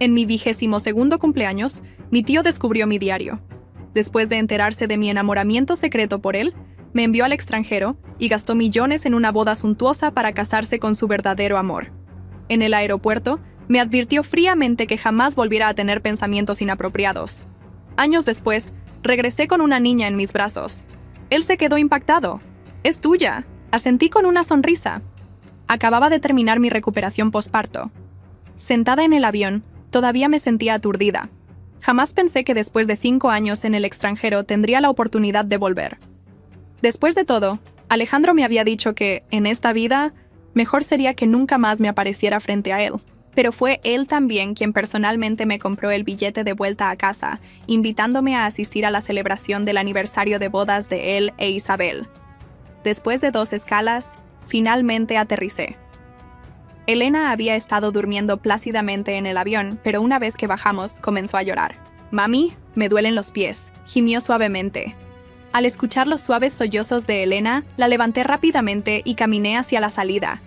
En mi 22º cumpleaños, mi tío descubrió mi diario. Después de enterarse de mi enamoramiento secreto por él, me envió al extranjero y gastó millones en una boda suntuosa para casarse con su verdadero amor. En el aeropuerto, me advirtió fríamente que jamás volviera a tener pensamientos inapropiados. Años después, regresé con una niña en mis brazos. Él se quedó impactado. «Es tuya», asentí con una sonrisa. Acababa de terminar mi recuperación posparto. Sentada en el avión, todavía me sentía aturdida. Jamás pensé que después de 5 años en el extranjero tendría la oportunidad de volver. Después de todo, Alejandro me había dicho que, en esta vida, mejor sería que nunca más me apareciera frente a él. Pero fue él también quien personalmente me compró el billete de vuelta a casa, invitándome a asistir a la celebración del aniversario de bodas de él e Isabel. Después de 2 escalas, finalmente aterricé. Elena había estado durmiendo plácidamente en el avión, pero una vez que bajamos, comenzó a llorar. «Mami, me duelen los pies», gimió suavemente. Al escuchar los suaves sollozos de Elena, la levanté rápidamente y caminé hacia la salida.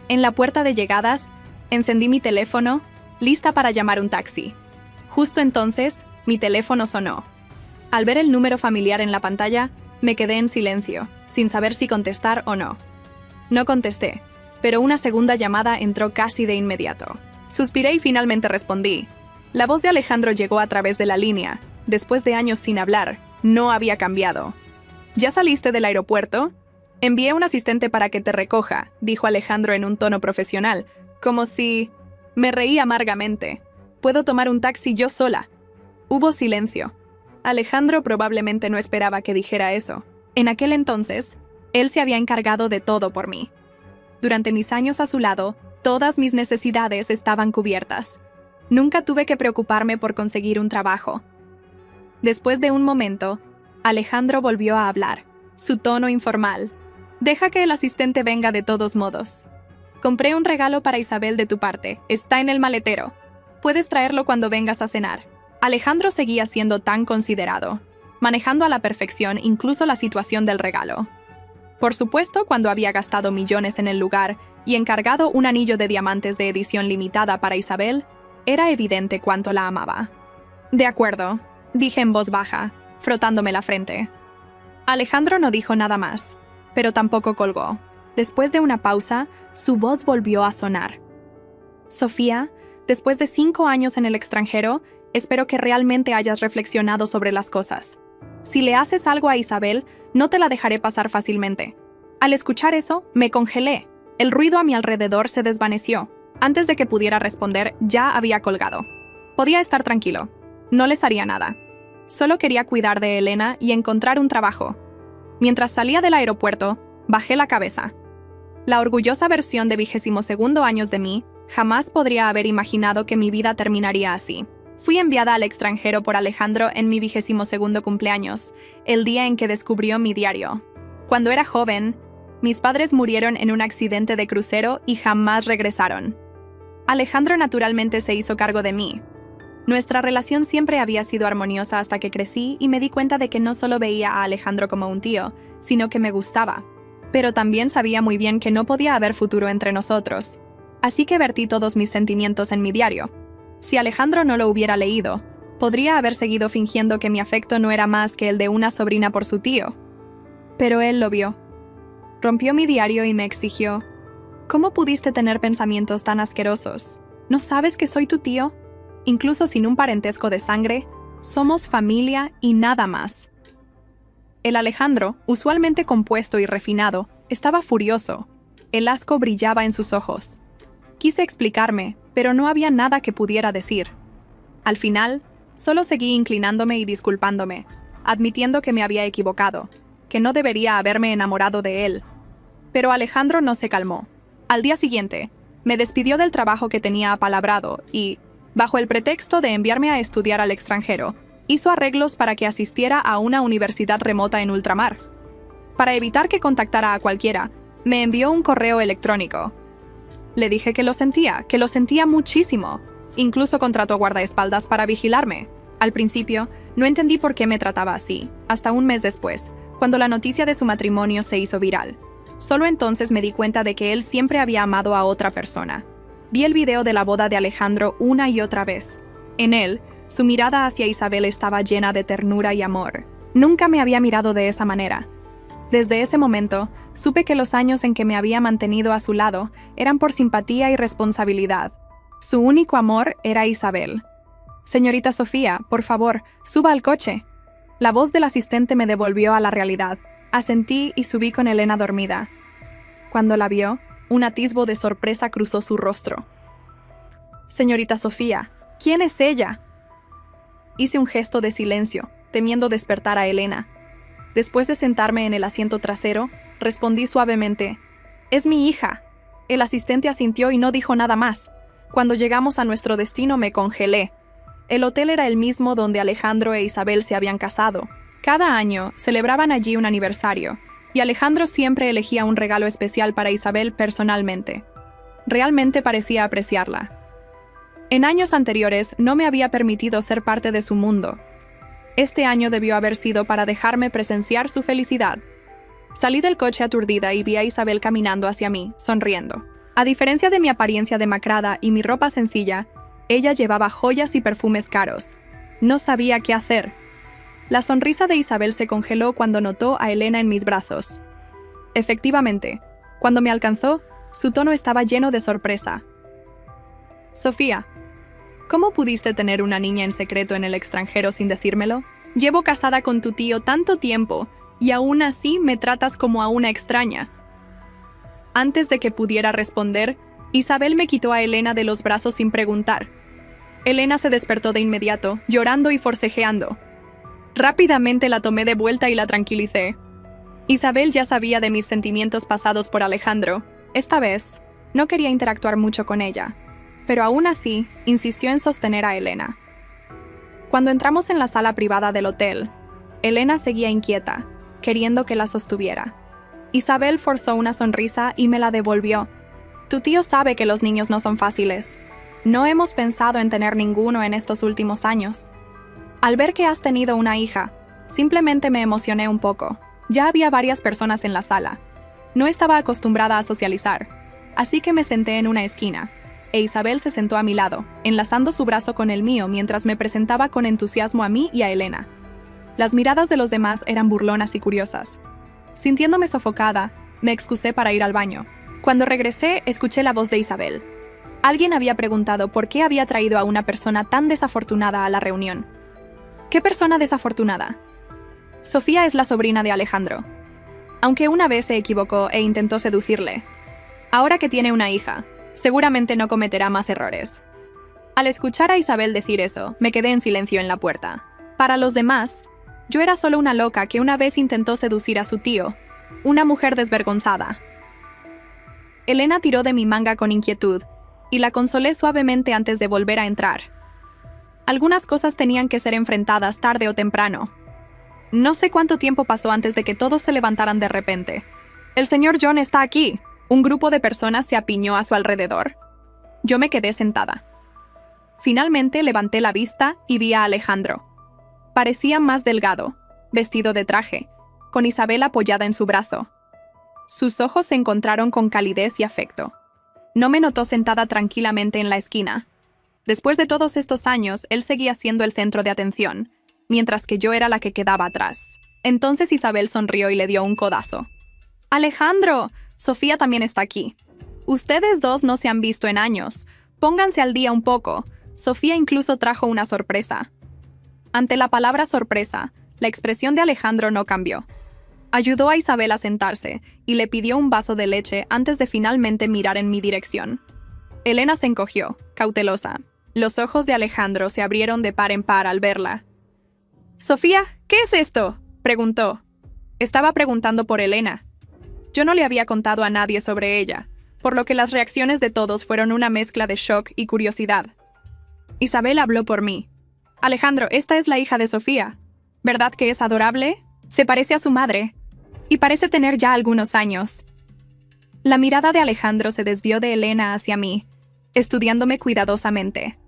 En la puerta de llegadas, encendí mi teléfono, lista para llamar un taxi. Justo entonces, mi teléfono sonó. Al ver el número familiar en la pantalla, me quedé en silencio, sin saber si contestar o no. No contesté, pero una segunda llamada entró casi de inmediato. Suspiré y finalmente respondí. La voz de Alejandro llegó a través de la línea. Después de años sin hablar, no había cambiado. «¿Ya saliste del aeropuerto?» «Envié un asistente para que te recoja», dijo Alejandro en un tono profesional, como si... Me reí amargamente. «Puedo tomar un taxi yo sola». Hubo silencio. Alejandro probablemente no esperaba que dijera eso. En aquel entonces, él se había encargado de todo por mí. Durante mis años a su lado, todas mis necesidades estaban cubiertas. Nunca tuve que preocuparme por conseguir un trabajo. Después de un momento, Alejandro volvió a hablar, su tono informal. «Deja que el asistente venga de todos modos. Compré un regalo para Isabel de tu parte. Está en el maletero. Puedes traerlo cuando vengas a cenar». Alejandro seguía siendo tan considerado, manejando a la perfección incluso la situación del regalo. Por supuesto, cuando había gastado millones en el lugar y encargado un anillo de diamantes de edición limitada para Isabel, era evidente cuánto la amaba. «De acuerdo», dije en voz baja, frotándome la frente. Alejandro no dijo nada más, pero tampoco colgó. Después de una pausa, su voz volvió a sonar. «Sofía, después de 5 años en el extranjero, espero que realmente hayas reflexionado sobre las cosas. Si le haces algo a Isabel, no te la dejaré pasar fácilmente». Al escuchar eso, me congelé. El ruido a mi alrededor se desvaneció. Antes de que pudiera responder, ya había colgado. Podía estar tranquilo. No les haría nada. Solo quería cuidar de Elena y encontrar un trabajo. Mientras salía del aeropuerto, bajé la cabeza. La orgullosa versión de 22º años de mí jamás podría haber imaginado que mi vida terminaría así. Fui enviada al extranjero por Alejandro en mi 22º cumpleaños, el día en que descubrió mi diario. Cuando era joven, mis padres murieron en un accidente de crucero y jamás regresaron. Alejandro naturalmente se hizo cargo de mí. Nuestra relación siempre había sido armoniosa hasta que crecí y me di cuenta de que no solo veía a Alejandro como un tío, sino que me gustaba. Pero también sabía muy bien que no podía haber futuro entre nosotros. Así que vertí todos mis sentimientos en mi diario. Si Alejandro no lo hubiera leído, podría haber seguido fingiendo que mi afecto no era más que el de una sobrina por su tío. Pero él lo vio. Rompió mi diario y me exigió: «¿Cómo pudiste tener pensamientos tan asquerosos? ¿No sabes que soy tu tío? Incluso sin un parentesco de sangre, somos familia y nada más». El Alejandro, usualmente compuesto y refinado, estaba furioso. El asco brillaba en sus ojos. Quise explicarme, pero no había nada que pudiera decir. Al final, solo seguí inclinándome y disculpándome, admitiendo que me había equivocado, que no debería haberme enamorado de él. Pero Alejandro no se calmó. Al día siguiente, me despidió del trabajo que tenía apalabrado y, bajo el pretexto de enviarme a estudiar al extranjero, hizo arreglos para que asistiera a una universidad remota en ultramar. Para evitar que contactara a cualquiera, me envió un correo electrónico. Le dije que lo sentía muchísimo. Incluso contrató guardaespaldas para vigilarme. Al principio, no entendí por qué me trataba así, hasta un mes después, cuando la noticia de su matrimonio se hizo viral. Solo entonces me di cuenta de que él siempre había amado a otra persona. Vi el video de la boda de Alejandro una y otra vez. En él, su mirada hacia Isabel estaba llena de ternura y amor. Nunca me había mirado de esa manera. Desde ese momento, supe que los años en que me había mantenido a su lado eran por simpatía y responsabilidad. Su único amor era Isabel. «Señorita Sofía, por favor, suba al coche». La voz del asistente me devolvió a la realidad. Asentí y subí con Elena dormida. Cuando la vio, un atisbo de sorpresa cruzó su rostro. «Señorita Sofía, ¿quién es ella?». Hice un gesto de silencio, temiendo despertar a Elena. Después de sentarme en el asiento trasero, respondí suavemente: «Es mi hija». El asistente asintió y no dijo nada más. Cuando llegamos a nuestro destino me congelé. El hotel era el mismo donde Alejandro e Isabel se habían casado. Cada año celebraban allí un aniversario, y Alejandro siempre elegía un regalo especial para Isabel personalmente. Realmente parecía apreciarla. En años anteriores no me había permitido ser parte de su mundo. Este año debió haber sido para dejarme presenciar su felicidad. Salí del coche aturdida y vi a Isabel caminando hacia mí, sonriendo. A diferencia de mi apariencia demacrada y mi ropa sencilla, ella llevaba joyas y perfumes caros. No sabía qué hacer. La sonrisa de Isabel se congeló cuando notó a Elena en mis brazos. Efectivamente, cuando me alcanzó, su tono estaba lleno de sorpresa. «Sofía, ¿cómo pudiste tener una niña en secreto en el extranjero sin decírmelo? Llevo casada con tu tío tanto tiempo y aún así me tratas como a una extraña». Antes de que pudiera responder, Isabel me quitó a Elena de los brazos sin preguntar. Elena se despertó de inmediato, llorando y forcejeando. Rápidamente la tomé de vuelta y la tranquilicé. Isabel ya sabía de mis sentimientos pasados por Alejandro. Esta vez, no quería interactuar mucho con ella, pero aún así, insistió en sostener a Elena. Cuando entramos en la sala privada del hotel, Elena seguía inquieta, queriendo que la sostuviera. Isabel forzó una sonrisa y me la devolvió. «Tu tío sabe que los niños no son fáciles. No hemos pensado en tener ninguno en estos últimos años. Al ver que has tenido una hija, simplemente me emocioné un poco. Ya había varias personas en la sala. No estaba acostumbrada a socializar, así que me senté en una esquina, e Isabel se sentó a mi lado, enlazando su brazo con el mío mientras me presentaba con entusiasmo a mí y a Elena. Las miradas de los demás eran burlonas y curiosas. Sintiéndome sofocada, me excusé para ir al baño. Cuando regresé, escuché la voz de Isabel. Alguien había preguntado por qué había traído a una persona tan desafortunada a la reunión. ¿Qué persona desafortunada? Sofía es la sobrina de Alejandro. Aunque una vez se equivocó e intentó seducirle. Ahora que tiene una hija, seguramente no cometerá más errores. Al escuchar a Isabel decir eso, me quedé en silencio en la puerta. Para los demás, yo era solo una loca que una vez intentó seducir a su tío, una mujer desvergonzada. Elena tiró de mi manga con inquietud, y la consolé suavemente antes de volver a entrar. Algunas cosas tenían que ser enfrentadas tarde o temprano. No sé cuánto tiempo pasó antes de que todos se levantaran de repente. «El señor John está aquí». Un grupo de personas se apiñó a su alrededor. Yo me quedé sentada. Finalmente levanté la vista y vi a Alejandro. Parecía más delgado, vestido de traje, con Isabel apoyada en su brazo. Sus ojos se encontraron con calidez y afecto. No me notó sentada tranquilamente en la esquina. Después de todos estos años, él seguía siendo el centro de atención, mientras que yo era la que quedaba atrás. Entonces Isabel sonrió y le dio un codazo. «Alejandro, Sofía también está aquí. Ustedes dos no se han visto en años. Pónganse al día un poco. Sofía incluso trajo una sorpresa». Ante la palabra sorpresa, la expresión de Alejandro no cambió. Ayudó a Isabel a sentarse y le pidió un vaso de leche antes de finalmente mirar en mi dirección. Elena se encogió, cautelosa. Los ojos de Alejandro se abrieron de par en par al verla. «Sofía, ¿qué es esto?», preguntó. Estaba preguntando por Elena. Yo no le había contado a nadie sobre ella, por lo que las reacciones de todos fueron una mezcla de shock y curiosidad. Isabel habló por mí. «Alejandro, esta es la hija de Sofía. ¿Verdad que es adorable? Se parece a su madre. Y parece tener ya algunos años». La mirada de Alejandro se desvió de Elena hacia mí, estudiándome cuidadosamente.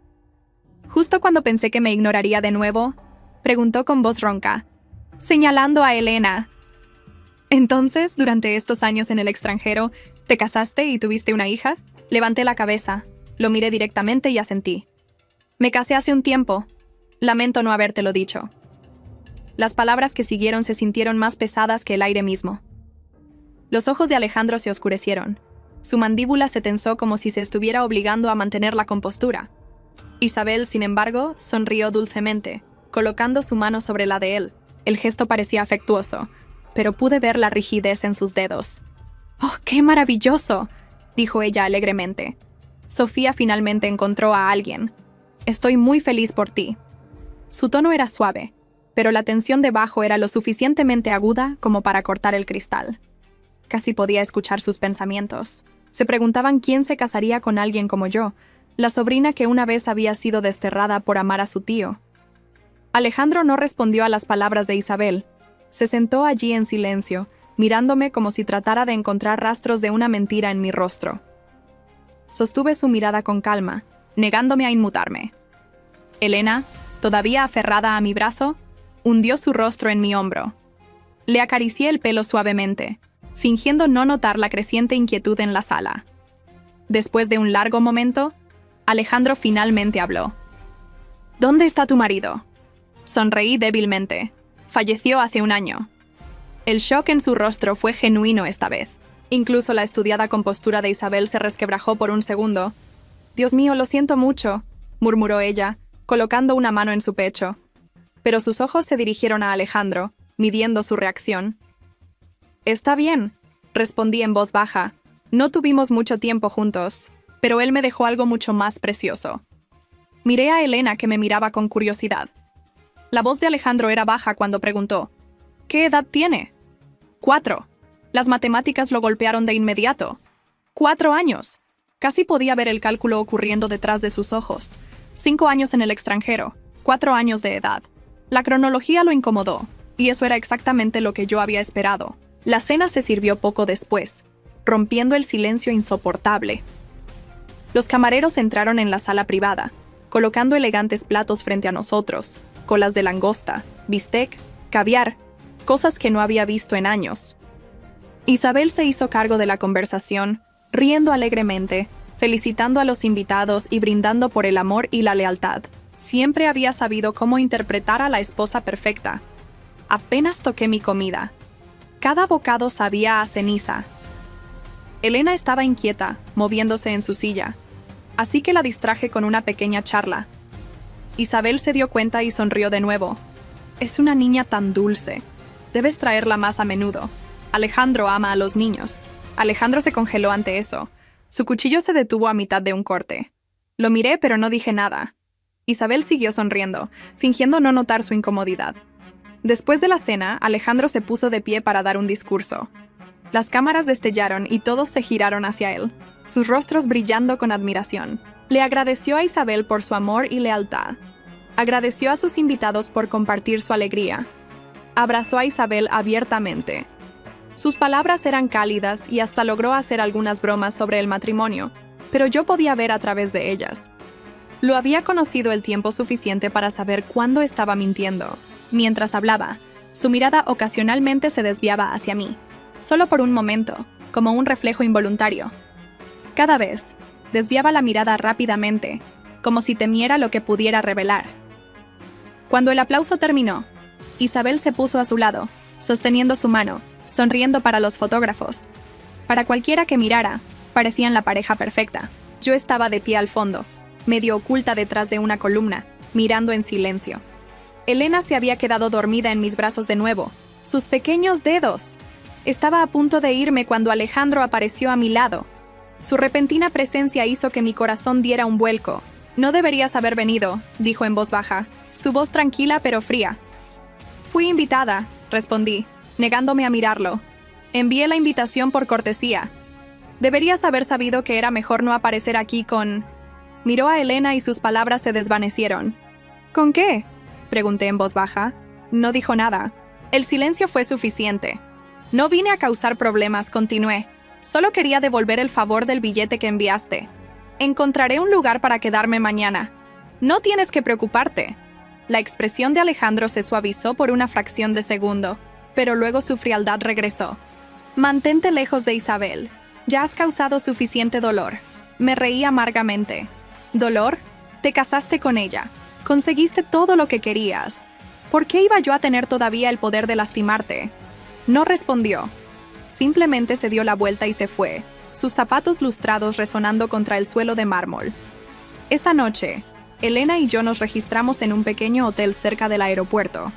Justo cuando pensé que me ignoraría de nuevo, preguntó con voz ronca, señalando a Elena. «Entonces, durante estos años en el extranjero, ¿te casaste y tuviste una hija?». Levanté la cabeza. Lo miré directamente y asentí. Me casé hace un tiempo. Lamento no habértelo dicho. Las palabras que siguieron se sintieron más pesadas que el aire mismo. Los ojos de Alejandro se oscurecieron. Su mandíbula se tensó como si se estuviera obligando a mantener la compostura. Isabel, sin embargo, sonrió dulcemente, colocando su mano sobre la de él. El gesto parecía afectuoso, pero pude ver la rigidez en sus dedos. «¡Oh, qué maravilloso!», dijo ella alegremente. Sofía finalmente encontró a alguien. «Estoy muy feliz por ti». Su tono era suave, pero la tensión debajo era lo suficientemente aguda como para cortar el cristal. Casi podía escuchar sus pensamientos. Se preguntaban quién se casaría con alguien como yo, la sobrina que una vez había sido desterrada por amar a su tío. Alejandro no respondió a las palabras de Isabel. Se sentó allí en silencio, mirándome como si tratara de encontrar rastros de una mentira en mi rostro. Sostuve su mirada con calma, negándome a inmutarme. Elena, todavía aferrada a mi brazo, hundió su rostro en mi hombro. Le acaricié el pelo suavemente, fingiendo no notar la creciente inquietud en la sala. Después de un largo momento, Alejandro finalmente habló. «¿Dónde está tu marido?». Sonreí débilmente. «Falleció hace un año». El shock en su rostro fue genuino esta vez. Incluso la estudiada compostura de Isabel se resquebrajó por un segundo. «Dios mío, lo siento mucho», murmuró ella, colocando una mano en su pecho. Pero sus ojos se dirigieron a Alejandro, midiendo su reacción. «Está bien», respondí en voz baja. No tuvimos mucho tiempo juntos, pero él me dejó algo mucho más precioso. Miré a Elena, que me miraba con curiosidad. La voz de Alejandro era baja cuando preguntó: «¿Qué edad tiene?». 4. Las matemáticas lo golpearon de inmediato. 4 años. Casi podía ver el cálculo ocurriendo detrás de sus ojos. 5 años en el extranjero, 4 años de edad. La cronología lo incomodó, y eso era exactamente lo que yo había esperado. La cena se sirvió poco después, rompiendo el silencio insoportable. Los camareros entraron en la sala privada, colocando elegantes platos frente a nosotros, colas de langosta, bistec, caviar, cosas que no había visto en años. Isabel se hizo cargo de la conversación, riendo alegremente, felicitando a los invitados y brindando por el amor y la lealtad. Siempre había sabido cómo interpretar a la esposa perfecta. Apenas toqué mi comida. Cada bocado sabía a ceniza. Elena estaba inquieta, moviéndose en su silla, así que la distraje con una pequeña charla. Isabel se dio cuenta y sonrió de nuevo. «Es una niña tan dulce. Debes traerla más a menudo. Alejandro ama a los niños». Alejandro se congeló ante eso. Su cuchillo se detuvo a mitad de un corte. Lo miré, pero no dije nada. Isabel siguió sonriendo, fingiendo no notar su incomodidad. Después de la cena, Alejandro se puso de pie para dar un discurso. Las cámaras destellaron y todos se giraron hacia él, sus rostros brillando con admiración. Le agradeció a Isabel por su amor y lealtad. Agradeció a sus invitados por compartir su alegría. Abrazó a Isabel abiertamente. Sus palabras eran cálidas y hasta logró hacer algunas bromas sobre el matrimonio, pero yo podía ver a través de ellas. Lo había conocido el tiempo suficiente para saber cuándo estaba mintiendo. Mientras hablaba, su mirada ocasionalmente se desviaba hacia mí, solo por un momento, como un reflejo involuntario. Cada vez, desviaba la mirada rápidamente, como si temiera lo que pudiera revelar. Cuando el aplauso terminó, Isabel se puso a su lado, sosteniendo su mano, sonriendo para los fotógrafos. Para cualquiera que mirara, parecían la pareja perfecta. Yo estaba de pie al fondo, medio oculta detrás de una columna, mirando en silencio. Elena se había quedado dormida en mis brazos de nuevo. ¡Sus pequeños dedos! Estaba a punto de irme cuando Alejandro apareció a mi lado. Su repentina presencia hizo que mi corazón diera un vuelco. «No deberías haber venido», dijo en voz baja, su voz tranquila pero fría. «Fui invitada», respondí, negándome a mirarlo. «Envié la invitación por cortesía. Deberías haber sabido que era mejor no aparecer aquí con...». Miró a Elena y sus palabras se desvanecieron. «¿Con qué?», pregunté en voz baja. No dijo nada. El silencio fue suficiente. «No vine a causar problemas», continué. «Solo quería devolver el favor del billete que enviaste. Encontraré un lugar para quedarme mañana. No tienes que preocuparte». La expresión de Alejandro se suavizó por una fracción de segundo, pero luego su frialdad regresó. «Mantente lejos de Isabel. Ya has causado suficiente dolor». Me reí amargamente. Dolor, te casaste con ella. Conseguiste todo lo que querías. ¿Por qué iba yo a tener todavía el poder de lastimarte? No respondió. Simplemente se dio la vuelta y se fue, sus zapatos lustrados resonando contra el suelo de mármol. Esa noche, Elena y yo nos registramos en un pequeño hotel cerca del aeropuerto.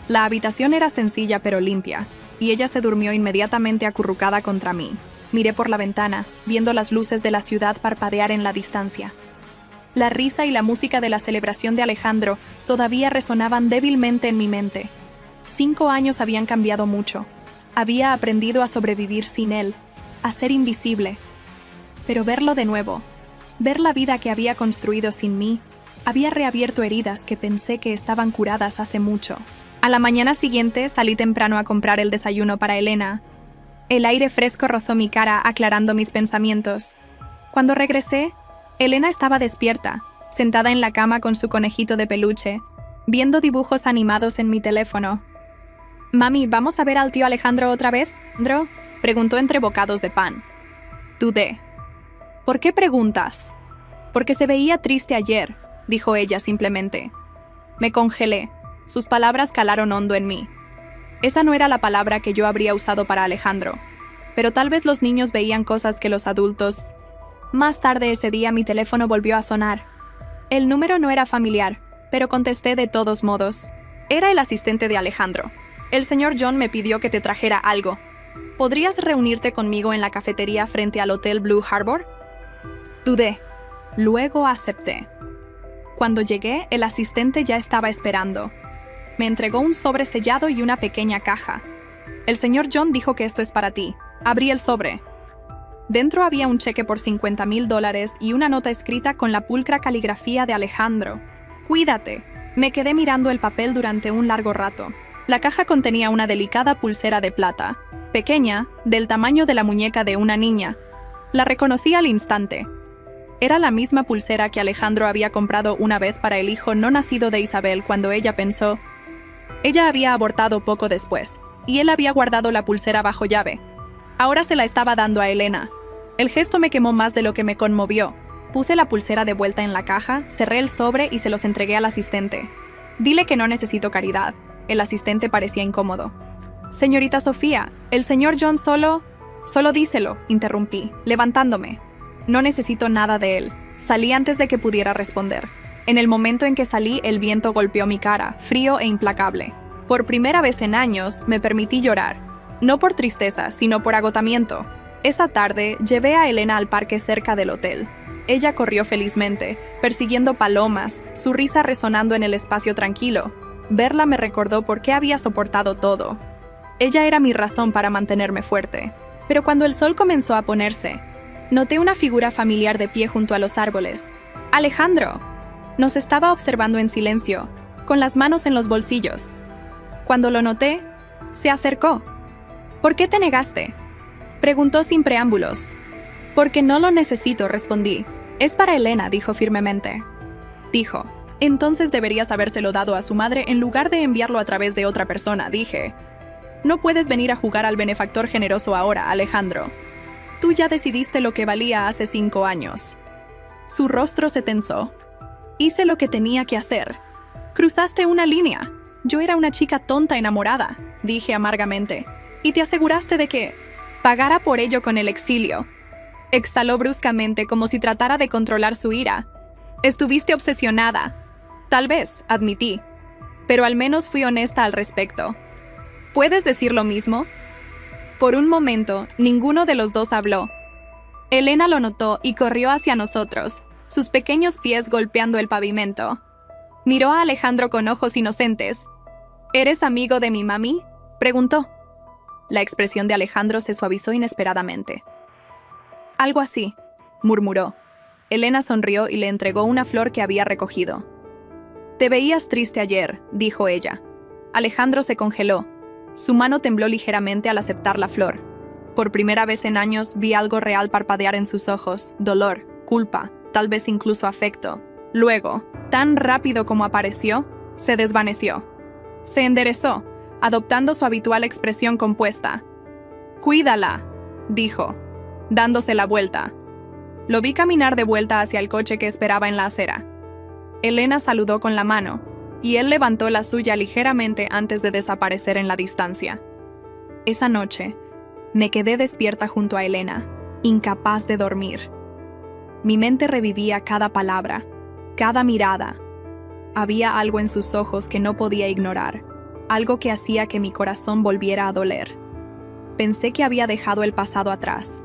La habitación era sencilla pero limpia, y ella se durmió inmediatamente acurrucada contra mí. Miré por la ventana, viendo las luces de la ciudad parpadear en la distancia. La risa y la música de la celebración de Alejandro todavía resonaban débilmente en mi mente. 5 años habían cambiado mucho. Había aprendido a sobrevivir sin él, a ser invisible. Pero verlo de nuevo, ver la vida que había construido sin mí, había reabierto heridas que pensé que estaban curadas hace mucho. A la mañana siguiente salí temprano a comprar el desayuno para Elena. El aire fresco rozó mi cara, aclarando mis pensamientos. Cuando regresé, Elena estaba despierta, sentada en la cama con su conejito de peluche, viendo dibujos animados en mi teléfono. «Mami, ¿vamos a ver al tío Alejandro otra vez, Andro?», preguntó entre bocados de pan. Dudé. «¿Por qué preguntas?» «Porque se veía triste ayer», dijo ella simplemente. Me congelé. Sus palabras calaron hondo en mí. Esa no era la palabra que yo habría usado para Alejandro, pero tal vez los niños veían cosas que los adultos... Más tarde ese día mi teléfono volvió a sonar. El número no era familiar, pero contesté de todos modos. Era el asistente de Alejandro. «El señor John me pidió que te trajera algo. ¿Podrías reunirte conmigo en la cafetería frente al Hotel Blue Harbor?» Dudé. Luego acepté. Cuando llegué, el asistente ya estaba esperando. Me entregó un sobre sellado y una pequeña caja. «El señor John dijo que esto es para ti». Abrí el sobre. Dentro había un cheque por $50,000 y una nota escrita con la pulcra caligrafía de Alejandro. «Cuídate». Me quedé mirando el papel durante un largo rato. La caja contenía una delicada pulsera de plata, pequeña, del tamaño de la muñeca de una niña. La reconocí al instante. Era la misma pulsera que Alejandro había comprado una vez para el hijo no nacido de Isabel cuando ella pensó. Ella había abortado poco después, y él había guardado la pulsera bajo llave. Ahora se la estaba dando a Elena. El gesto me quemó más de lo que me conmovió. Puse la pulsera de vuelta en la caja, cerré el sobre y se los entregué al asistente. «Dile que no necesito caridad». El asistente parecía incómodo. «Señorita Sofía, el señor John solo díselo», interrumpí, levantándome. «No necesito nada de él». Salí antes de que pudiera responder. En el momento en que salí, el viento golpeó mi cara, frío e implacable. Por primera vez en años, me permití llorar. No por tristeza, sino por agotamiento. Esa tarde, llevé a Elena al parque cerca del hotel. Ella corrió felizmente, persiguiendo palomas, su risa resonando en el espacio tranquilo. Verla me recordó por qué había soportado todo. Ella era mi razón para mantenerme fuerte. Pero cuando el sol comenzó a ponerse, noté una figura familiar de pie junto a los árboles. «Alejandro». Nos estaba observando en silencio, con las manos en los bolsillos. Cuando lo noté, se acercó. «¿Por qué te negaste?», preguntó sin preámbulos. «Porque no lo necesito», respondí. «Es para Elena», dijo firmemente. Dijo. «Entonces deberías habérselo dado a su madre en lugar de enviarlo a través de otra persona», dije. «No puedes venir a jugar al benefactor generoso ahora, Alejandro. Tú ya decidiste lo que valía hace 5 años». Su rostro se tensó. «Hice lo que tenía que hacer. Cruzaste una línea. Yo era una chica tonta enamorada», dije amargamente. «Y te aseguraste de que pagara por ello con el exilio». Exhaló bruscamente como si tratara de controlar su ira. «Estuviste obsesionada». «Tal vez», admití. «Pero al menos fui honesta al respecto». «¿Puedes decir lo mismo?». Por un momento, ninguno de los dos habló. Elena lo notó y corrió hacia nosotros, sus pequeños pies golpeando el pavimento. Miró a Alejandro con ojos inocentes. «¿Eres amigo de mi mami?», preguntó. La expresión de Alejandro se suavizó inesperadamente. «Algo así», murmuró. Elena sonrió y le entregó una flor que había recogido. «Te veías triste ayer», dijo ella. Alejandro se congeló. Su mano tembló ligeramente al aceptar la flor. Por primera vez en años vi algo real parpadear en sus ojos, dolor, culpa, tal vez incluso afecto. Luego, tan rápido como apareció, se desvaneció. Se enderezó, adoptando su habitual expresión compuesta. «Cuídala», dijo, dándose la vuelta. Lo vi caminar de vuelta hacia el coche que esperaba en la acera. Elena saludó con la mano, y él levantó la suya ligeramente antes de desaparecer en la distancia. Esa noche, me quedé despierta junto a Elena, incapaz de dormir. Mi mente revivía cada palabra, cada mirada. Había algo en sus ojos que no podía ignorar, algo que hacía que mi corazón volviera a doler. Pensé que había dejado el pasado atrás,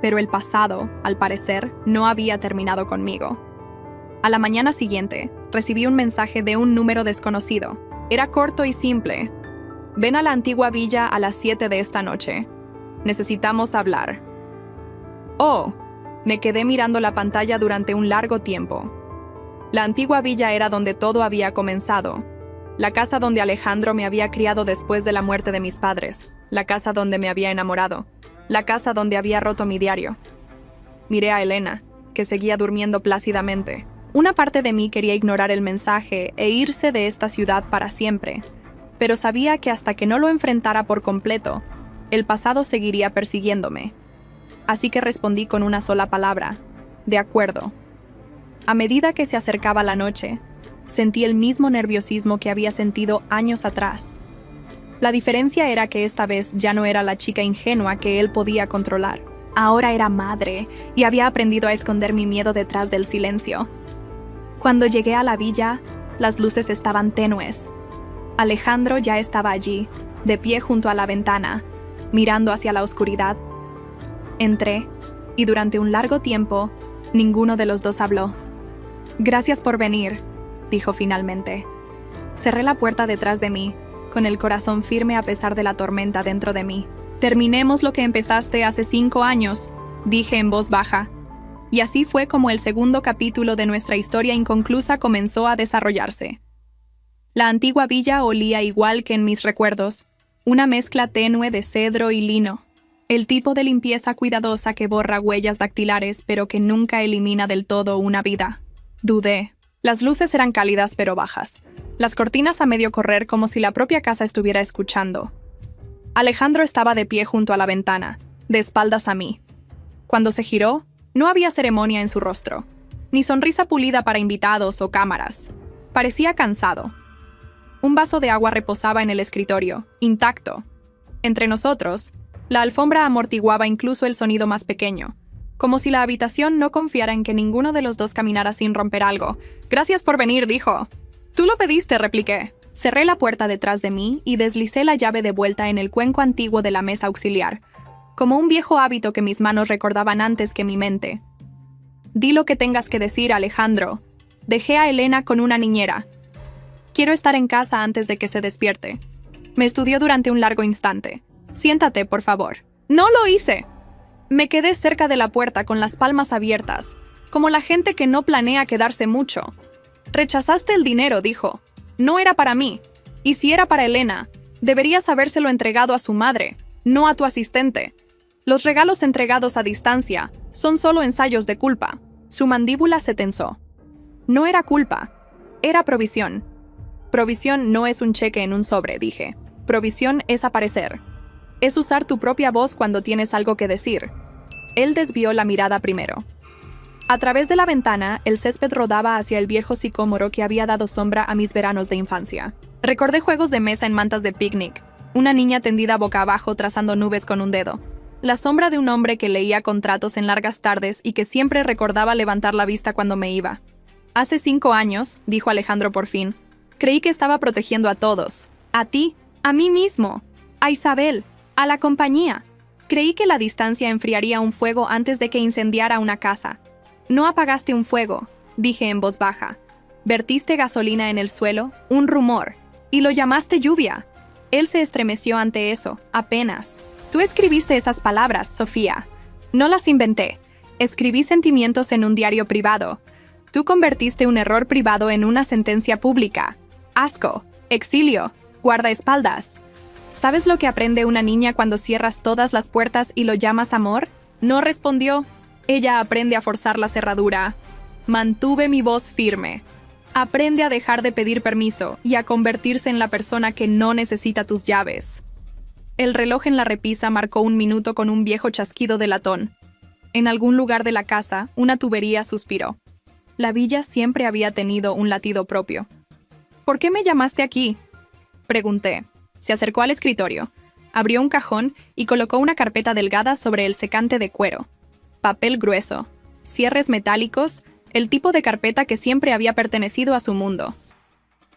pero el pasado, al parecer, no había terminado conmigo. A la mañana siguiente, recibí un mensaje de un número desconocido. Era corto y simple. Ven a la antigua villa a las 7 de esta noche. Necesitamos hablar. Oh, me quedé mirando la pantalla durante un largo tiempo. La antigua villa era donde todo había comenzado. La casa donde Alejandro me había criado después de la muerte de mis padres. La casa donde me había enamorado. La casa donde había roto mi diario. Miré a Elena, que seguía durmiendo plácidamente. Una parte de mí quería ignorar el mensaje e irse de esta ciudad para siempre, pero sabía que hasta que no lo enfrentara por completo, el pasado seguiría persiguiéndome. Así que respondí con una sola palabra: de acuerdo. A medida que se acercaba la noche, sentí el mismo nerviosismo que había sentido años atrás. La diferencia era que esta vez ya no era la chica ingenua que él podía controlar. Ahora era madre y había aprendido a esconder mi miedo detrás del silencio. Cuando llegué a la villa, las luces estaban tenues. Alejandro ya estaba allí, de pie junto a la ventana, mirando hacia la oscuridad. Entré, y durante un largo tiempo, ninguno de los dos habló. «Gracias por venir», dijo finalmente. Cerré la puerta detrás de mí, con el corazón firme a pesar de la tormenta dentro de mí. «Terminemos lo que empezaste hace 5 años», dije en voz baja. Y así fue como el segundo capítulo de nuestra historia inconclusa comenzó a desarrollarse. La antigua villa olía igual que en mis recuerdos, una mezcla tenue de cedro y lino, el tipo de limpieza cuidadosa que borra huellas dactilares pero que nunca elimina del todo una vida. Dudé. Las luces eran cálidas pero bajas, las cortinas a medio correr como si la propia casa estuviera escuchando. Alejandro estaba de pie junto a la ventana, de espaldas a mí. Cuando se giró, no había ceremonia en su rostro, ni sonrisa pulida para invitados o cámaras. Parecía cansado. Un vaso de agua reposaba en el escritorio, intacto. Entre nosotros, la alfombra amortiguaba incluso el sonido más pequeño, como si la habitación no confiara en que ninguno de los dos caminara sin romper algo. «Gracias por venir», dijo. «Tú lo pediste», repliqué. Cerré la puerta detrás de mí y deslicé la llave de vuelta en el cuenco antiguo de la mesa auxiliar, como un viejo hábito que mis manos recordaban antes que mi mente. «Di lo que tengas que decir, Alejandro». Dejé a Elena con una niñera. «Quiero estar en casa antes de que se despierte». Me estudió durante un largo instante. «Siéntate, por favor». «No lo hice». Me quedé cerca de la puerta con las palmas abiertas, como la gente que no planea quedarse mucho. «Rechazaste el dinero», dijo. «No era para mí. Y si era para Elena, deberías habérselo entregado a su madre, no a tu asistente. Los regalos entregados a distancia son solo ensayos de culpa». Su mandíbula se tensó. «No era culpa, era provisión». «Provisión no es un cheque en un sobre», dije. «Provisión es aparecer. Es usar tu propia voz cuando tienes algo que decir». Él desvió la mirada primero. A través de la ventana, el césped rodaba hacia el viejo sicómoro que había dado sombra a mis veranos de infancia. Recordé juegos de mesa en mantas de picnic, una niña tendida boca abajo trazando nubes con un dedo, la sombra de un hombre que leía contratos en largas tardes y que siempre recordaba levantar la vista cuando me iba. «Hace 5 años», dijo Alejandro por fin, «creí que estaba protegiendo a todos. A ti, a mí mismo, a Isabel, a la compañía. Creí que la distancia enfriaría un fuego antes de que incendiara una casa. No apagaste un fuego», dije en voz baja. «Vertiste gasolina en el suelo, un rumor, y lo llamaste lluvia». Él se estremeció ante eso, apenas. «Tú escribiste esas palabras, Sofía. No las inventé. Escribí sentimientos en un diario privado. Tú convertiste un error privado en una sentencia pública. Asco, exilio, guardaespaldas. ¿Sabes lo que aprende una niña cuando cierras todas las puertas y lo llamas amor?» No respondió. Ella aprende a forzar la cerradura. Mantuve mi voz firme. Aprende a dejar de pedir permiso y a convertirse en la persona que no necesita tus llaves. El reloj en la repisa marcó 1 minuto con un viejo chasquido de latón. En algún lugar de la casa, una tubería suspiró. La villa siempre había tenido un latido propio. ¿Por qué me llamaste aquí?, pregunté. Se acercó al escritorio, abrió un cajón y colocó una carpeta delgada sobre el secante de cuero. Papel grueso, cierres metálicos, el tipo de carpeta que siempre había pertenecido a su mundo.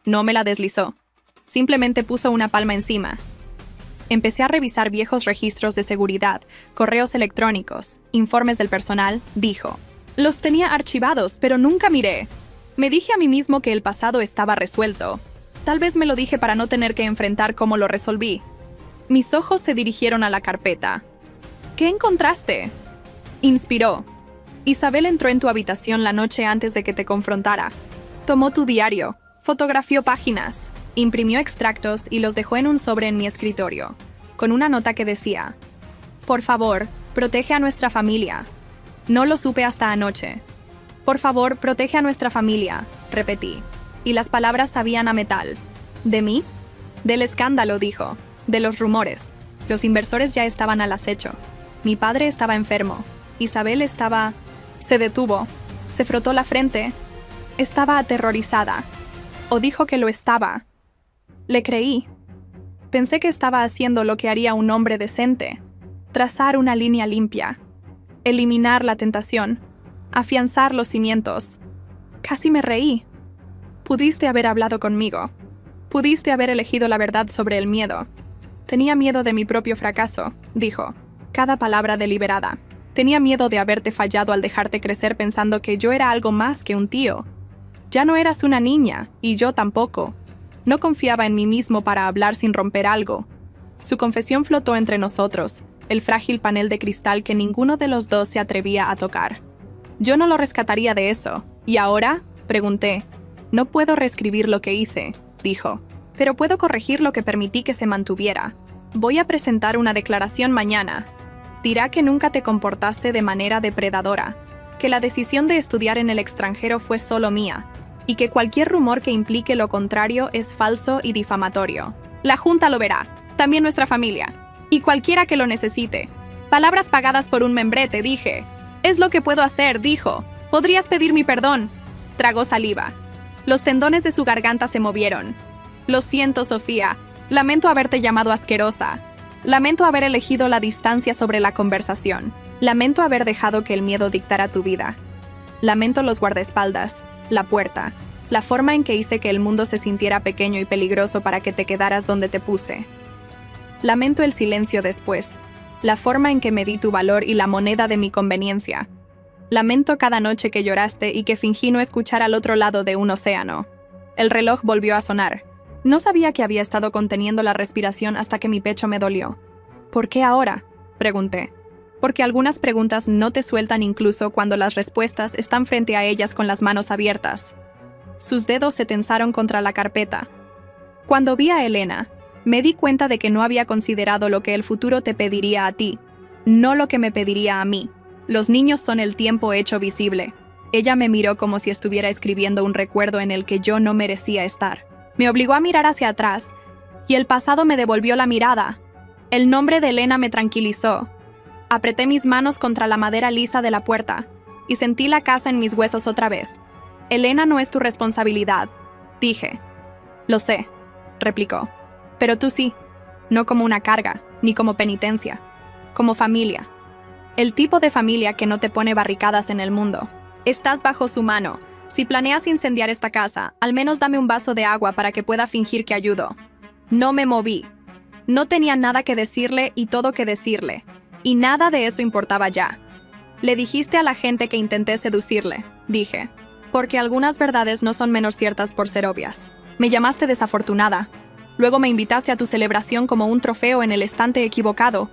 No me la deslizó. Simplemente puso una palma encima. Empecé a revisar viejos registros de seguridad, correos electrónicos, informes del personal, dijo. Los tenía archivados, pero nunca miré. Me dije a mí mismo que el pasado estaba resuelto. Tal vez me lo dije para no tener que enfrentar cómo lo resolví. Mis ojos se dirigieron a la carpeta. ¿Qué encontraste?, inspiró. Isabel entró en tu habitación la noche antes de que te confrontara. Tomó tu diario, fotografió páginas, imprimió extractos y los dejó en un sobre en mi escritorio, con una nota que decía: por favor, protege a nuestra familia. No lo supe hasta anoche. Por favor, protege a nuestra familia, repetí, y las palabras sabían a metal. ¿De mí? Del escándalo, dijo. De los rumores. Los inversores ya estaban al acecho. Mi padre estaba enfermo. Isabel estaba... Se detuvo. Se frotó la frente. Estaba aterrorizada. O dijo que lo estaba. Le creí. Pensé que estaba haciendo lo que haría un hombre decente. Trazar una línea limpia. Eliminar la tentación. Afianzar los cimientos. Casi me reí. Pudiste haber hablado conmigo. Pudiste haber elegido la verdad sobre el miedo. Tenía miedo de mi propio fracaso, dijo. Cada palabra deliberada. Tenía miedo de haberte fallado al dejarte crecer pensando que yo era algo más que un tío. Ya no eras una niña, y yo tampoco. No confiaba en mí mismo para hablar sin romper algo. Su confesión flotó entre nosotros, el frágil panel de cristal que ninguno de los dos se atrevía a tocar. Yo no lo rescataría de eso. ¿Y ahora?, pregunté. No puedo reescribir lo que hice, dijo. Pero puedo corregir lo que permití que se mantuviera. Voy a presentar una declaración mañana. Dirá que nunca te comportaste de manera depredadora, que la decisión de estudiar en el extranjero fue solo mía, y que cualquier rumor que implique lo contrario es falso y difamatorio. La Junta lo verá, también nuestra familia, y cualquiera que lo necesite. Palabras pagadas por un membrete, dije. Es lo que puedo hacer, dijo. Podrías pedir mi perdón. Tragó saliva. Los tendones de su garganta se movieron. Lo siento, Sofía. Lamento haberte llamado asquerosa. Lamento haber elegido la distancia sobre la conversación. Lamento haber dejado que el miedo dictara tu vida. Lamento los guardaespaldas, la puerta, la forma en que hice que el mundo se sintiera pequeño y peligroso para que te quedaras donde te puse. Lamento el silencio después, la forma en que medí tu valor y la moneda de mi conveniencia. Lamento cada noche que lloraste y que fingí no escuchar al otro lado de un océano. El reloj volvió a sonar. No sabía que había estado conteniendo la respiración hasta que mi pecho me dolió. ¿Por qué ahora?, pregunté. Porque algunas preguntas no te sueltan incluso cuando las respuestas están frente a ellas con las manos abiertas. Sus dedos se tensaron contra la carpeta. Cuando vi a Elena, me di cuenta de que no había considerado lo que el futuro te pediría a ti, no lo que me pediría a mí. Los niños son el tiempo hecho visible. Ella me miró como si estuviera escribiendo un recuerdo en el que yo no merecía estar. Me obligó a mirar hacia atrás, y el pasado me devolvió la mirada. El nombre de Elena me tranquilizó. Apreté mis manos contra la madera lisa de la puerta, y sentí la casa en mis huesos otra vez. Elena no es tu responsabilidad, dije. Lo sé, replicó. Pero tú sí, no como una carga, ni como penitencia, como familia. El tipo de familia que no te pone barricadas en el mundo. Estás bajo su mano. Si planeas incendiar esta casa, al menos dame un vaso de agua para que pueda fingir que ayudo. No me moví. No tenía nada que decirle y todo que decirle. Y nada de eso importaba ya. Le dijiste a la gente que intenté seducirle, dije. Porque algunas verdades no son menos ciertas por ser obvias. Me llamaste desafortunada. Luego me invitaste a tu celebración como un trofeo en el estante equivocado.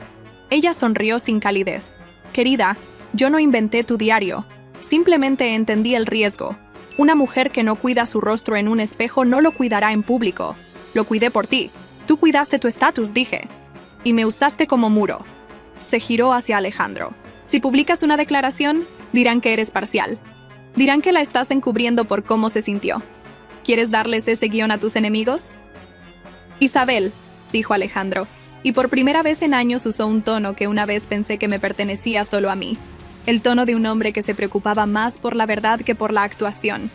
Ella sonrió sin calidez. Querida, yo no inventé tu diario. Simplemente entendí el riesgo. Una mujer que no cuida su rostro en un espejo no lo cuidará en público. Lo cuidé por ti. Tú cuidaste tu estatus, dije. Y me usaste como muro. Se giró hacia Alejandro. Si publicas una declaración, dirán que eres parcial. Dirán que la estás encubriendo por cómo se sintió. ¿Quieres darles ese guión a tus enemigos? Isabel, dijo Alejandro, y por primera vez en años usó un tono que una vez pensé que me pertenecía solo a mí. el tono de un hombre que se preocupaba más por la verdad que por la actuación.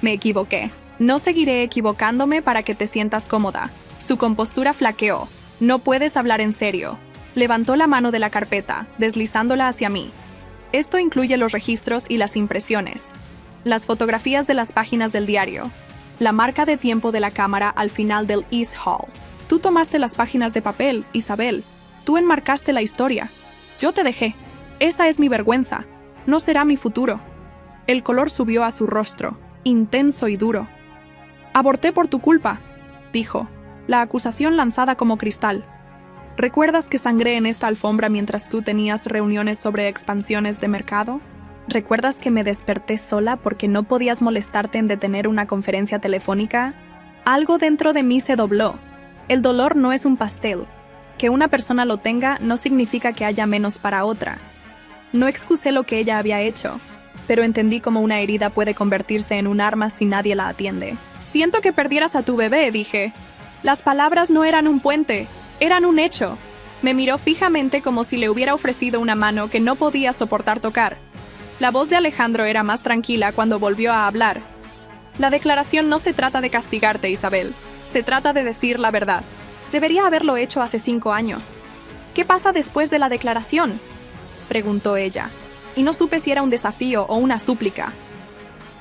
Me equivoqué. No seguiré equivocándome para que te sientas cómoda. Su compostura flaqueó. No puedes hablar en serio. Levantó la mano de la carpeta, deslizándola hacia mí. Esto incluye los registros y las impresiones, las fotografías de las páginas del diario, la marca de tiempo de la cámara al final del East Hall. Tú tomaste las páginas de papel, Isabel. Tú enmarcaste la historia. Yo te dejé. Esa es mi vergüenza. No será mi futuro. El color subió a su rostro, intenso y duro. Aborté por tu culpa, dijo, la acusación lanzada como cristal. ¿Recuerdas que sangré en esta alfombra mientras tú tenías reuniones sobre expansiones de mercado? ¿Recuerdas que me desperté sola porque no podías molestarte en detener una conferencia telefónica? Algo dentro de mí se dobló. El dolor no es un pastel. Que una persona lo tenga no significa que haya menos para otra. No excusé lo que ella había hecho, pero entendí cómo una herida puede convertirse en un arma si nadie la atiende. Siento que perdieras a tu bebé, dije. Las palabras no eran un puente, eran un hecho. Me miró fijamente como si le hubiera ofrecido una mano que no podía soportar tocar. La voz de Alejandro era más tranquila cuando volvió a hablar. La declaración no se trata de castigarte, Isabel. Se trata de decir la verdad. Debería haberlo hecho hace 5 años. ¿Qué pasa después de la declaración?, preguntó ella, y no supe si era un desafío o una súplica.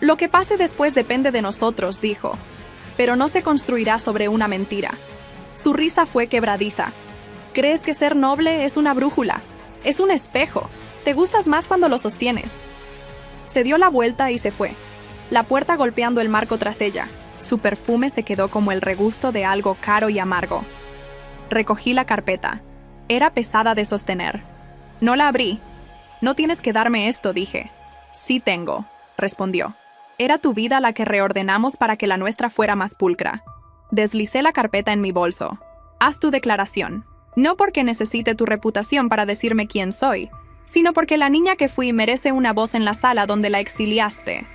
Lo que pase después depende de nosotros, dijo, pero no se construirá sobre una mentira. Su risa fue quebradiza. ¿Crees que ser noble es una brújula? Es un espejo. Te gustas más cuando lo sostienes. Se dio la vuelta y se fue, la puerta golpeando el marco tras ella. Su perfume se quedó como el regusto de algo caro y amargo. Recogí la carpeta. Era pesada de sostener. No la abrí. No tienes que darme esto, dije. Sí tengo, respondió. Era tu vida la que reordenamos para que la nuestra fuera más pulcra. Deslicé la carpeta en mi bolso. Haz tu declaración. No porque necesite tu reputación para decirme quién soy, sino porque la niña que fui merece una voz en la sala donde la exiliaste.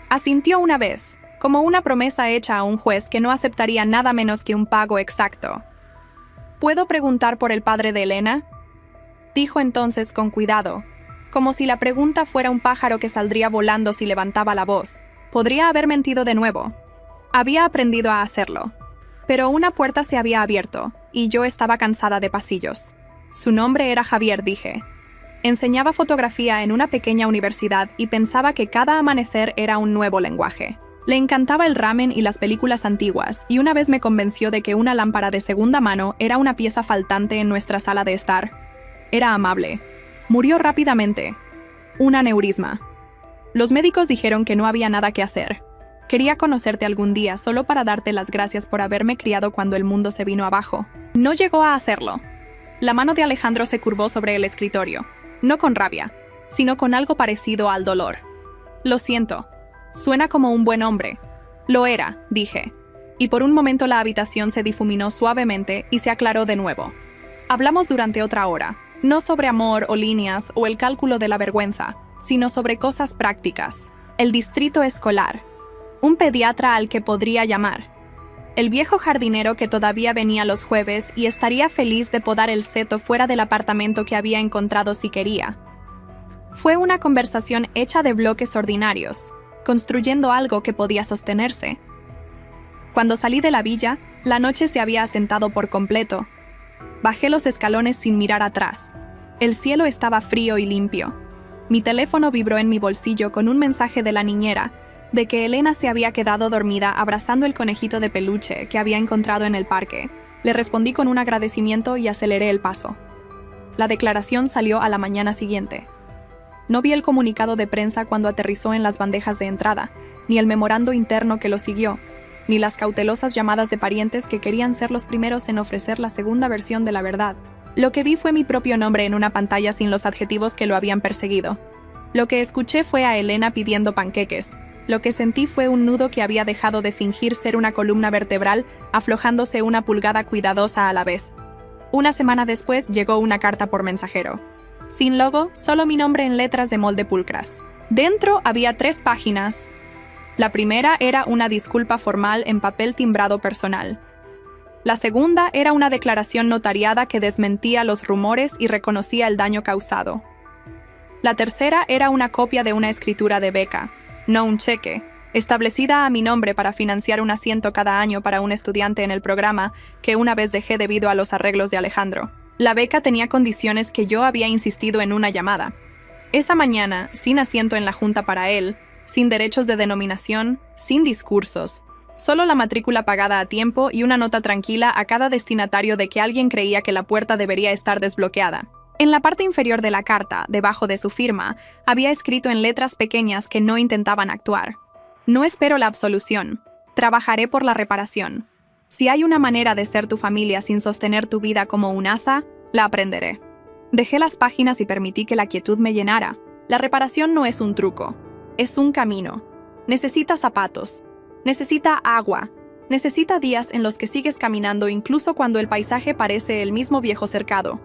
Asintió una vez, como una promesa hecha a un juez que no aceptaría nada menos que un pago exacto. ¿Puedo preguntar por el padre de Elena?, dijo entonces con cuidado, como si la pregunta fuera un pájaro que saldría volando si levantaba la voz. Podría haber mentido de nuevo. Había aprendido a hacerlo. Pero una puerta se había abierto, y yo estaba cansada de pasillos. Su nombre era Javier, dije. Enseñaba fotografía en una pequeña universidad y pensaba que cada amanecer era un nuevo lenguaje. Le encantaba el ramen y las películas antiguas, y una vez me convenció de que una lámpara de segunda mano era una pieza faltante en nuestra sala de estar. Era amable. Murió rápidamente. Un aneurisma. Los médicos dijeron que no había nada que hacer. Quería conocerte algún día solo para darte las gracias por haberme criado cuando el mundo se vino abajo. No llegó a hacerlo. La mano de Alejandro se curvó sobre el escritorio, no con rabia, sino con algo parecido al dolor. Lo siento. Suena como un buen hombre. Lo era, dije. Y por un momento la habitación se difuminó suavemente y se aclaró de nuevo. Hablamos durante otra hora, no sobre amor o líneas o el cálculo de la vergüenza, sino sobre cosas prácticas. El distrito escolar. Un pediatra al que podría llamar. El viejo jardinero que todavía venía los jueves y estaría feliz de podar el seto fuera del apartamento que había encontrado si quería. Fue una conversación hecha de bloques ordinarios, construyendo algo que podía sostenerse. Cuando salí de la villa, la noche se había asentado por completo. Bajé los escalones sin mirar atrás. El cielo estaba frío y limpio. Mi teléfono vibró en mi bolsillo con un mensaje de la niñera, de que Elena se había quedado dormida abrazando el conejito de peluche que había encontrado en el parque. Le respondí con un agradecimiento y aceleré el paso. La declaración salió a la mañana siguiente. No vi el comunicado de prensa cuando aterrizó en las bandejas de entrada, ni el memorando interno que lo siguió, ni las cautelosas llamadas de parientes que querían ser los primeros en ofrecer la segunda versión de la verdad. Lo que vi fue mi propio nombre en una pantalla sin los adjetivos que lo habían perseguido. Lo que escuché fue a Elena pidiendo panqueques. Lo que sentí fue un nudo que había dejado de fingir ser una columna vertebral, aflojándose una pulgada cuidadosa a la vez. Una semana después llegó una carta por mensajero. Sin logo, solo mi nombre en letras de molde pulcras. Dentro había 3 páginas. La primera era una disculpa formal en papel timbrado personal. La segunda era una declaración notariada que desmentía los rumores y reconocía el daño causado. La tercera era una copia de una escritura de beca, no un cheque, establecida a mi nombre para financiar un asiento cada año para un estudiante en el programa que una vez dejé debido a los arreglos de Alejandro. La beca tenía condiciones que yo había insistido en una llamada. Esa mañana, sin asiento en la junta para él, sin derechos de denominación, sin discursos, solo la matrícula pagada a tiempo y una nota tranquila a cada destinatario de que alguien creía que la puerta debería estar desbloqueada. En la parte inferior de la carta, debajo de su firma, había escrito en letras pequeñas que no intentaban actuar: no espero la absolución, trabajaré por la reparación. Si hay una manera de ser tu familia sin sostener tu vida como un asa, la aprenderé. Dejé las páginas y permití que la quietud me llenara. La reparación no es un truco, es un camino. Necesita zapatos, necesita agua, necesita días en los que sigues caminando incluso cuando el paisaje parece el mismo viejo cercado.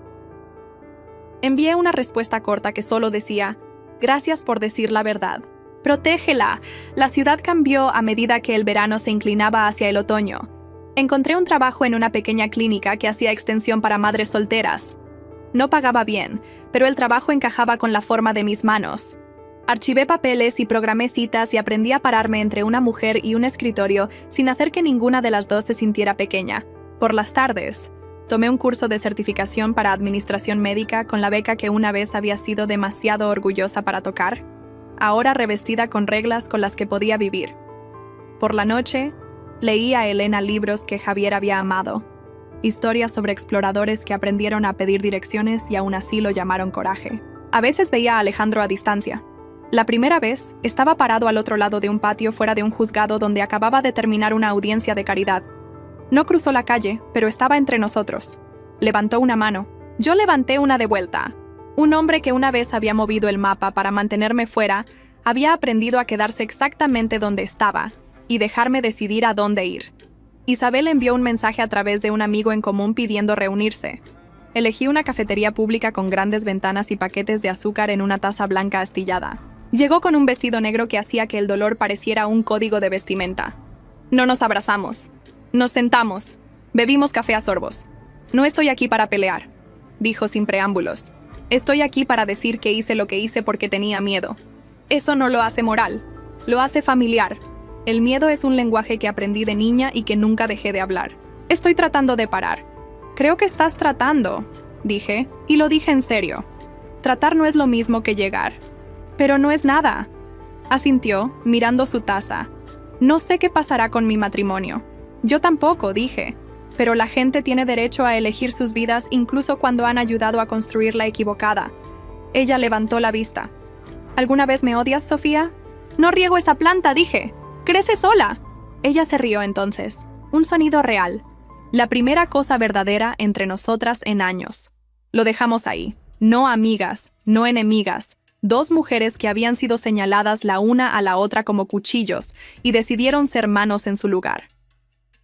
Envié una respuesta corta que solo decía: gracias por decir la verdad. ¡Protégela! La ciudad cambió a medida que el verano se inclinaba hacia el otoño. Encontré un trabajo en una pequeña clínica que hacía extensión para madres solteras. No pagaba bien, pero el trabajo encajaba con la forma de mis manos. Archivé papeles y programé citas y aprendí a pararme entre una mujer y un escritorio sin hacer que ninguna de las dos se sintiera pequeña. Por las tardes, tomé un curso de certificación para administración médica con la beca que una vez había sido demasiado orgullosa para tocar, ahora revestida con reglas con las que podía vivir. Por la noche, leí a Elena libros que Javier había amado, historias sobre exploradores que aprendieron a pedir direcciones y aún así lo llamaron coraje. A veces veía a Alejandro a distancia. La primera vez, estaba parado al otro lado de un patio fuera de un juzgado donde acababa de terminar una audiencia de caridad. No cruzó la calle, pero estaba entre nosotros. Levantó una mano. Yo levanté una de vuelta. Un hombre que una vez había movido el mapa para mantenerme fuera, había aprendido a quedarse exactamente donde estaba y dejarme decidir a dónde ir. Isabel envió un mensaje a través de un amigo en común pidiendo reunirse. Elegí una cafetería pública con grandes ventanas y paquetes de azúcar en una taza blanca astillada. Llegó con un vestido negro que hacía que el dolor pareciera un código de vestimenta. No nos abrazamos. Nos sentamos. Bebimos café a sorbos. No estoy aquí para pelear, dijo sin preámbulos. Estoy aquí para decir que hice lo que hice porque tenía miedo. Eso no lo hace moral, lo hace familiar. El miedo es un lenguaje que aprendí de niña y que nunca dejé de hablar. Estoy tratando de parar. Creo que estás tratando, dije, y lo dije en serio. Tratar no es lo mismo que llegar. Pero no es nada. Asintió, mirando su taza. No sé qué pasará con mi matrimonio. Yo tampoco, dije. Pero la gente tiene derecho a elegir sus vidas incluso cuando han ayudado a construir la equivocada. Ella levantó la vista. ¿Alguna vez me odias, Sofía? No riego esa planta, dije. ¡Crece sola! Ella se rió entonces. Un sonido real. La primera cosa verdadera entre nosotras en años. Lo dejamos ahí. No amigas, no enemigas. Dos mujeres que habían sido señaladas la una a la otra como cuchillos y decidieron ser manos en su lugar.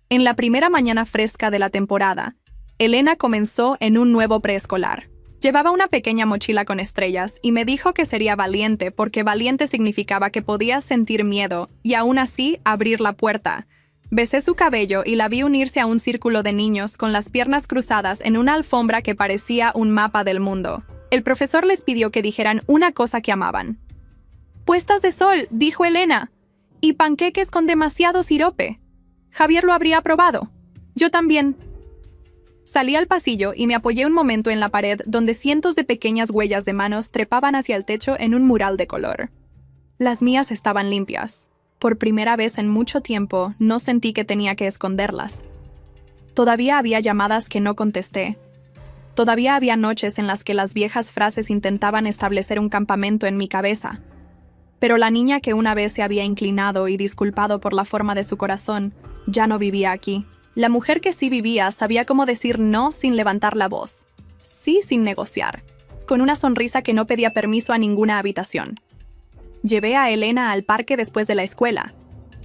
En la primera mañana fresca de la temporada, Elena comenzó en un nuevo preescolar. Llevaba una pequeña mochila con estrellas y me dijo que sería valiente porque valiente significaba que podía sentir miedo y aún así abrir la puerta. Besé su cabello y la vi unirse a un círculo de niños con las piernas cruzadas en una alfombra que parecía un mapa del mundo. El profesor les pidió que dijeran una cosa que amaban. «Puestas de sol», dijo Elena, «y panqueques con demasiado sirope. Javier lo habría aprobado. Yo también». Salí al pasillo y me apoyé un momento en la pared donde cientos de pequeñas huellas de manos trepaban hacia el techo en un mural de color. Las mías estaban limpias. Por primera vez en mucho tiempo, no sentí que tenía que esconderlas. Todavía había llamadas que no contesté. Todavía había noches en las que las viejas frases intentaban establecer un campamento en mi cabeza. Pero la niña que una vez se había inclinado y disculpado por la forma de su corazón, ya no vivía aquí. La mujer que sí vivía sabía cómo decir no sin levantar la voz. Sí sin negociar. Con una sonrisa que no pedía permiso a ninguna habitación. Llevé a Elena al parque después de la escuela.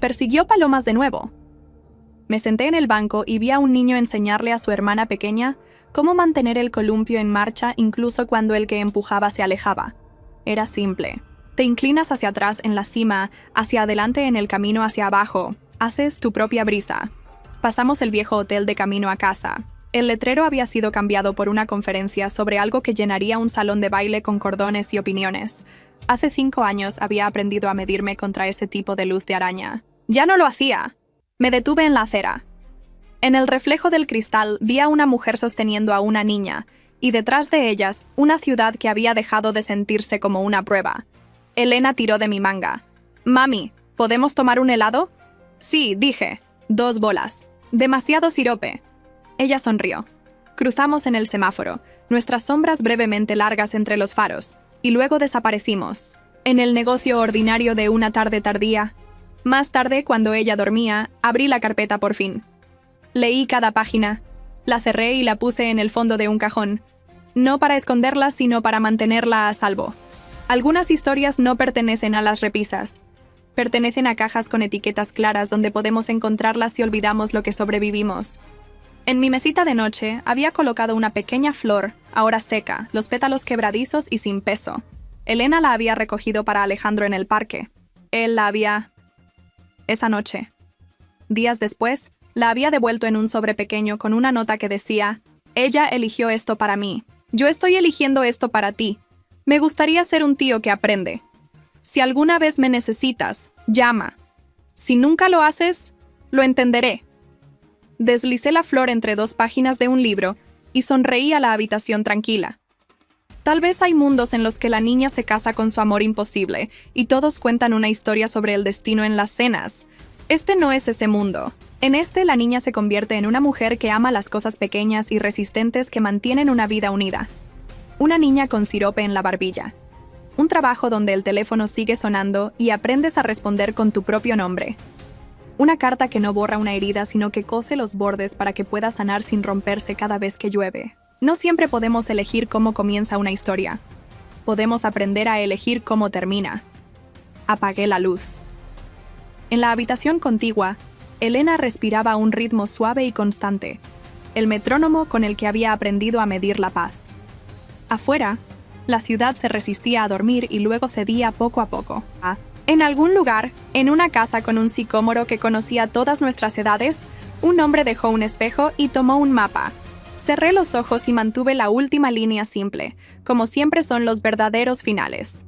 Persiguió palomas de nuevo. Me senté en el banco y vi a un niño enseñarle a su hermana pequeña cómo mantener el columpio en marcha incluso cuando el que empujaba se alejaba. Era simple. Te inclinas hacia atrás en la cima, hacia adelante en el camino hacia abajo. Haces tu propia brisa. Pasamos el viejo hotel de camino a casa. El letrero había sido cambiado por una conferencia sobre algo que llenaría un salón de baile con cordones y opiniones. Hace 5 años había aprendido a medirme contra ese tipo de luz de araña. ¡Ya no lo hacía! Me detuve en la acera. En el reflejo del cristal vi a una mujer sosteniendo a una niña, y detrás de ellas, una ciudad que había dejado de sentirse como una prueba. Elena tiró de mi manga. «Mami, ¿podemos tomar un helado?» «Sí», dije. 2 bolas. Demasiado sirope. Ella sonrió. Cruzamos en el semáforo, nuestras sombras brevemente largas entre los faros, y luego desaparecimos. En el negocio ordinario de una tarde tardía. Más tarde, cuando ella dormía, abrí la carpeta por fin. Leí cada página. La cerré y la puse en el fondo de un cajón. No para esconderla, sino para mantenerla a salvo. Algunas historias no pertenecen a las repisas. Pertenecen a cajas con etiquetas claras donde podemos encontrarlas si olvidamos lo que sobrevivimos. En mi mesita de noche había colocado una pequeña flor, ahora seca, los pétalos quebradizos y sin peso. Elena la había recogido para Alejandro en el parque. Él la había... Esa noche. Días después, la había devuelto en un sobre pequeño con una nota que decía: «Ella eligió esto para mí. Yo estoy eligiendo esto para ti. Me gustaría ser un tío que aprende. Si alguna vez me necesitas, llama. Si nunca lo haces, lo entenderé». Deslicé la flor entre 2 páginas de un libro y sonreí a la habitación tranquila. Tal vez hay mundos en los que la niña se casa con su amor imposible y todos cuentan una historia sobre el destino en las cenas. Este no es ese mundo. En este, la niña se convierte en una mujer que ama las cosas pequeñas y resistentes que mantienen una vida unida. Una niña con sirope en la barbilla. Un trabajo donde el teléfono sigue sonando y aprendes a responder con tu propio nombre. Una carta que no borra una herida, sino que cose los bordes para que pueda sanar sin romperse cada vez que llueve. No siempre podemos elegir cómo comienza una historia. Podemos aprender a elegir cómo termina. Apagué la luz. En la habitación contigua, Elena respiraba a un ritmo suave y constante, el metrónomo con el que había aprendido a medir la paz. Afuera, la ciudad se resistía a dormir y luego cedía poco a poco. En algún lugar, en una casa con un sicómoro que conocía todas nuestras edades, un hombre dejó un espejo y tomó un mapa. Cerré los ojos y mantuve la última línea simple, como siempre son los verdaderos finales.